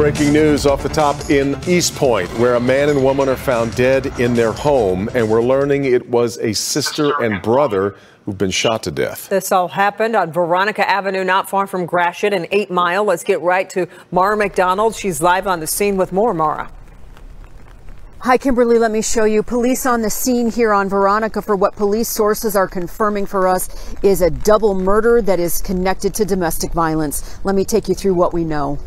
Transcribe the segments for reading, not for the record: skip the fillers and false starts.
Breaking news off the top in East Point, where a man and woman are found dead in their home, and we're learning it was a sister and brother who've been shot to death. This all happened on Veronica Avenue, not far from Gratiot and 8 Mile. Let's get right to Mara McDonald. She's live on the scene with more. Mara. Hi, Kimberly. Let me show you. Police on the scene here on Veronica for what police sources are confirming for us is a double murder that is connected to domestic violence. Let me take you through what we know.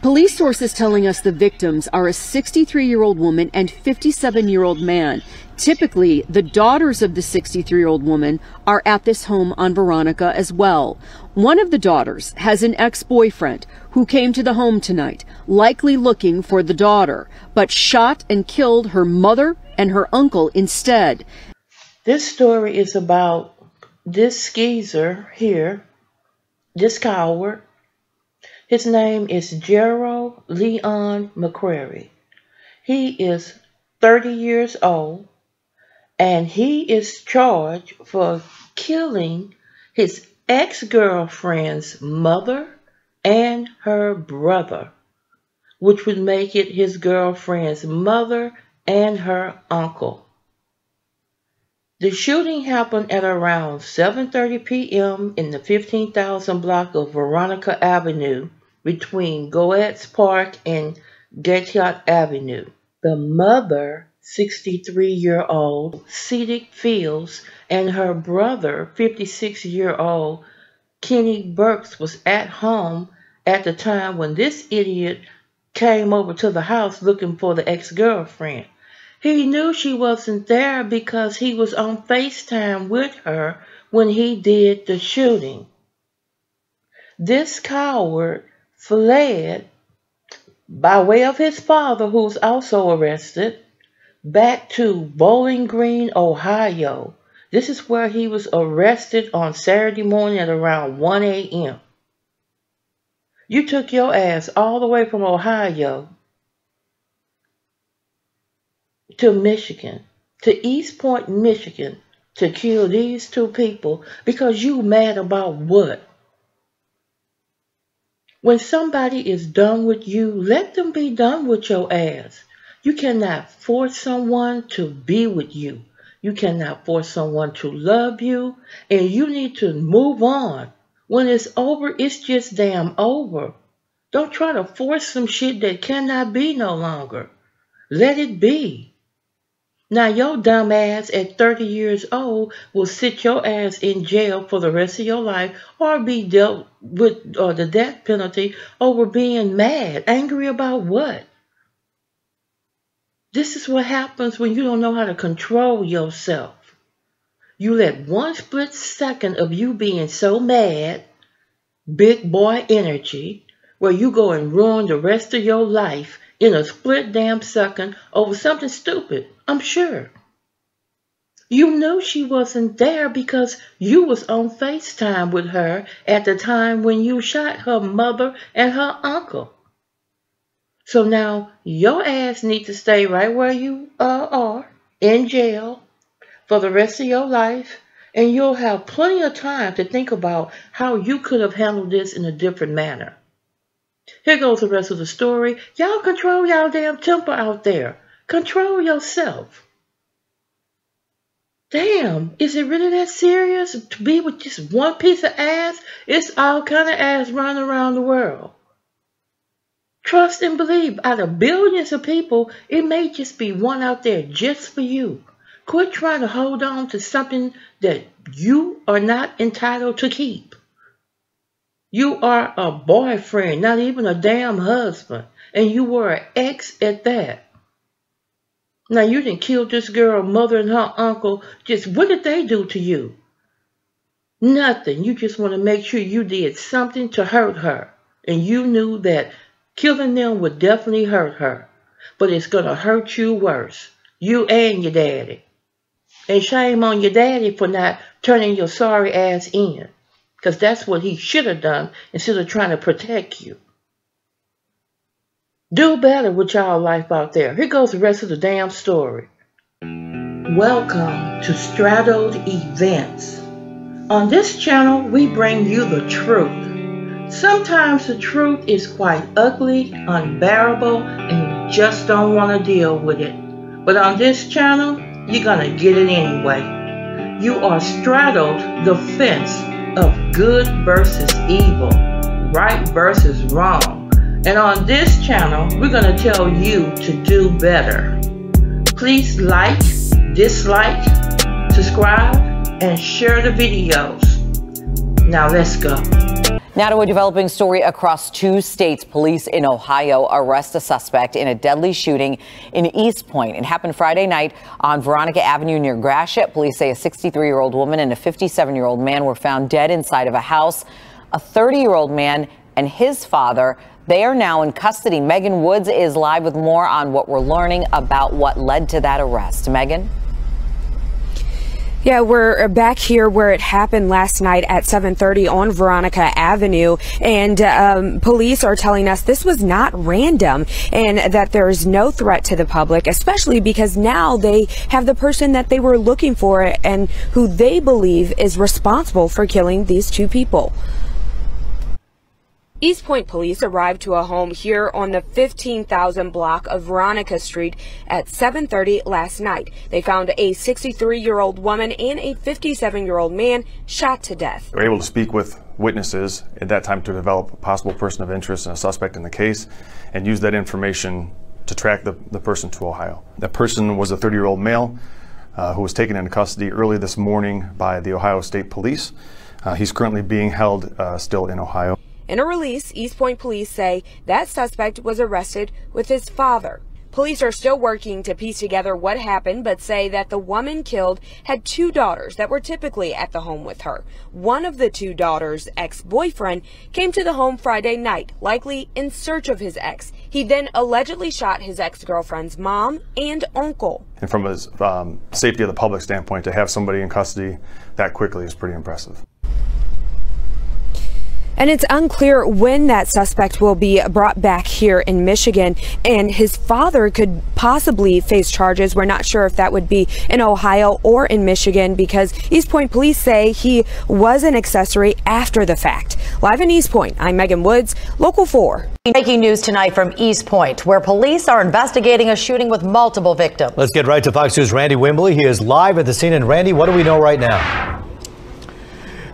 Police sources telling us the victims are a 63-year-old woman and 57-year-old man. Typically, the daughters of the 63-year-old woman are at this home on Veronica as well. One of the daughters has an ex-boyfriend who came to the home tonight, likely looking for the daughter, but shot and killed her mother and her uncle instead. This story is about this skeezer here, this coward. His name is Jerel McCrary. He is 30 years old, and he is charged for killing his ex-girlfriend's mother and her brother, which would make it his girlfriend's mother and her uncle. The shooting happened at around 7:30 p.m. in the 15,000 block of Veronica Avenue between Goetz Park and Gratiot Avenue. The mother, 63-year-old Cedic Fields, and her brother, 56-year-old Kenny Burks, was at home at the time when this idiot came over to the house looking for the ex-girlfriend. He knew she wasn't there because he was on FaceTime with her when he did the shooting. This coward fled by way of his father, who's also arrested, back to Bowling Green, Ohio. This is where he was arrested on Saturday morning at around 1 a.m. You took your ass all the way from Ohio to Michigan, to East Point, Michigan, to kill these two people because you mad about what? When somebody is done with you, let them be done with your ass. You cannot force someone to be with you. You cannot force someone to love you, and you need to move on. When it's over, it's just damn over. Don't try to force some shit that cannot be no longer. Let it be. Now, your dumb ass at 30 years old will sit your ass in jail for the rest of your life or be dealt with the death penalty over being mad. Angry about what? This is what happens when you don't know how to control yourself. You let one split second of you being so mad, big boy energy, where you go and ruin the rest of your life in a split damn second over something stupid, I'm sure. You knew she wasn't there because you was on FaceTime with her at the time when you shot her mother and her uncle. So now your ass needs to stay right where you are, in jail, for the rest of your life, and you'll have plenty of time to think about how you could have handled this in a different manner. Here goes the rest of the story. Y'all control y'all damn temper out there. Control yourself. Damn, is it really that serious to be with just one piece of ass? It's all kind of ass running around the world. Trust and believe, out of billions of people, it may just be one out there just for you. Quit trying to hold on to something that you are not entitled to keep. You are a boyfriend, not even a damn husband, and you were an ex at that. Now, you didn't kill this girl, mother and her uncle. Just what did they do to you? Nothing. You just want to make sure you did something to hurt her. And you knew that killing them would definitely hurt her. But it's going to hurt you worse. You and your daddy. And shame on your daddy for not turning your sorry ass in. Because that's what he should have done instead of trying to protect you. Do better with y'all life out there. Here goes the rest of the damn story. Welcome to Straddled Events. On this channel, we bring you the truth. Sometimes the truth is quite ugly, unbearable, and you just don't want to deal with it. But on this channel, you're gonna get it anyway. You are straddled the fence of good versus evil, right versus wrong. And on this channel, we're gonna tell you to do better. Please like, dislike, subscribe, and share the videos. Now let's go. Now to a developing story across 2 states. Police in Ohio arrest a suspect in a deadly shooting in East Point. It happened Friday night on Veronica Avenue near Gratiot. Police say a 63-year-old woman and a 57-year-old man were found dead inside of a house. A 30-year-old man and his father, they are now in custody. Megan Woods is live with more on what we're learning about what led to that arrest. Megan? Yeah, we're back here where it happened last night at 7:30 on Veronica Avenue, and police are telling us this was not random and that there is no threat to the public, especially because now they have the person that they were looking for and who they believe is responsible for killing these 2 people. East Point police arrived to a home here on the 15,000 block of Veronica Street at 7:30 last night. They found a 63-year-old woman and a 57-year-old man shot to death. We were able to speak with witnesses at that time to develop a possible person of interest and a suspect in the case and use that information to track the person to Ohio. That person was a 30-year-old male who was taken into custody early this morning by the Ohio State Police. He's currently being held still in Ohio. In a release, East Point police say that suspect was arrested with his father. Police are still working to piece together what happened, but say that the woman killed had 2 daughters that were typically at the home with her. One of the 2 daughters' ex-boyfriend came to the home Friday night, likely in search of his ex. He then allegedly shot his ex-girlfriend's mom and uncle. And from a safety of the public standpoint, to have somebody in custody that quickly is pretty impressive. And it's unclear when that suspect will be brought back here in Michigan, and his father could possibly face charges. We're not sure if that would be in Ohio or in Michigan because East Point police say he was an accessory after the fact. Live in East Point, I'm Megan Woods, Local 4. Breaking news tonight from East Point, where police are investigating a shooting with multiple victims. Let's get right to Fox News' Randy Wimbley. He is live at the scene. And Randy, what do we know right now?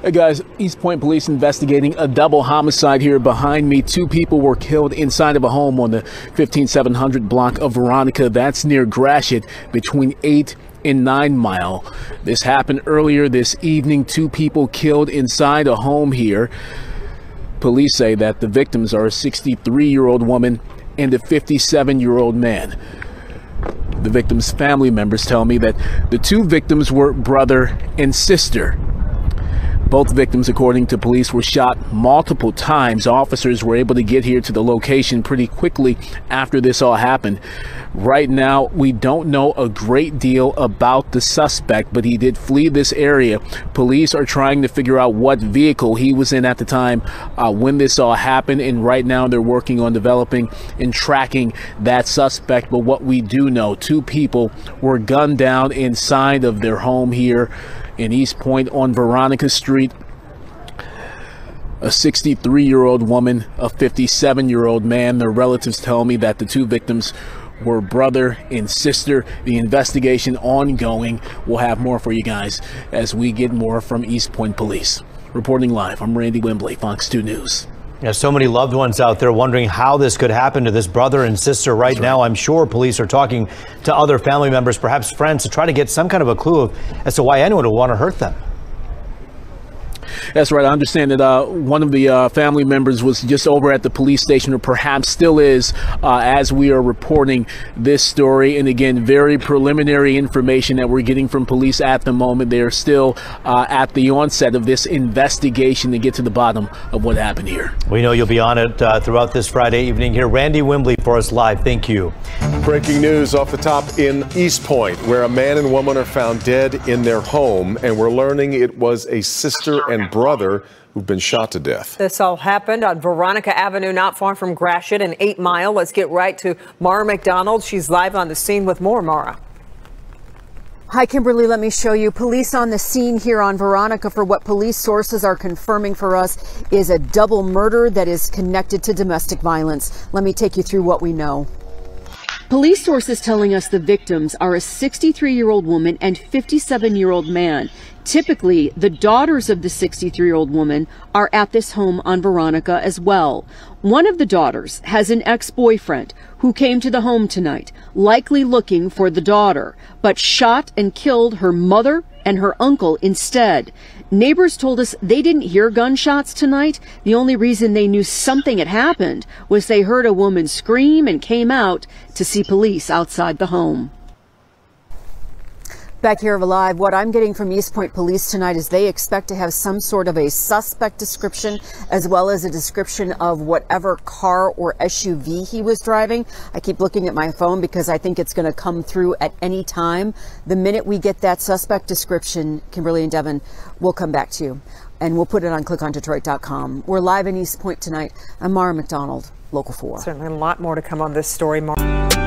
Hey guys, East Point police investigating a double homicide here behind me. 2 people were killed inside of a home on the 15700 block of Veronica. That's near Gratiot between 8 and 9 Mile. This happened earlier this evening. 2 people killed inside a home here. Police say that the victims are a 63-year-old woman and a 57-year-old man. The victims' family members tell me that the 2 victims were brother and sister. Both victims, according to police, were shot multiple times. Officers were able to get here to the location pretty quickly after this all happened. Right now, we don't know a great deal about the suspect, but he did flee this area. Police are trying to figure out what vehicle he was in at the time when this all happened, and right now they're working on developing and tracking that suspect. But what we do know, 2 people were gunned down inside of their home here in East Point on Veronica Street. A 63-year-old woman, a 57-year-old man. Their relatives tell me that the 2 victims were brother and sister. The investigation ongoing. We'll have more for you guys as we get more from East Point Police. Reporting live, I'm Randy Wimbley, Fox 2 News. There's so many loved ones out there wondering how this could happen to this brother and sister right now. I'm sure police are talking to other family members, perhaps friends, to try to get some kind of a clue as to why anyone would want to hurt them. That's right. I understand that one of the family members was just over at the police station, or perhaps still is, as we are reporting this story. And again, very preliminary information that we're getting from police at the moment. They are still at the onset of this investigation to get to the bottom of what happened here. We know you'll be on it throughout this Friday evening here. Randy Wimbley for us live. Thank you. Breaking news off the top in East Point, where a man and woman are found dead in their home, and we're learning it was a sister and brother who've been shot to death. This all happened on Veronica Avenue, not far from Gratiot and 8 Mile. Let's get right to Mara McDonald. She's live on the scene with more. Mara. Hi, Kimberly. Let me show you. Police on the scene here on Veronica for what police sources are confirming for us is a double murder that is connected to domestic violence. Let me take you through what we know. Police sources telling us the victims are a 63-year-old woman and 57-year-old man. Typically, the daughters of the 63-year-old woman are at this home on Veronica as well. One of the daughters has an ex-boyfriend who came to the home tonight, likely looking for the daughter, but shot and killed her mother and her uncle instead. Neighbors told us they didn't hear gunshots tonight. The only reason they knew something had happened was they heard a woman scream and came out to see police outside the home. Back here live, what I'm getting from East Point Police tonight is they expect to have some sort of a suspect description as well as a description of whatever car or SUV he was driving. I keep looking at my phone because I think it's going to come through at any time. The minute we get that suspect description, Kimberly and Devin, we'll come back to you and we'll put it on clickondetroit.com. We're live in East Point tonight. I'm Mara McDonald, Local 4. Certainly a lot more to come on this story, Mara.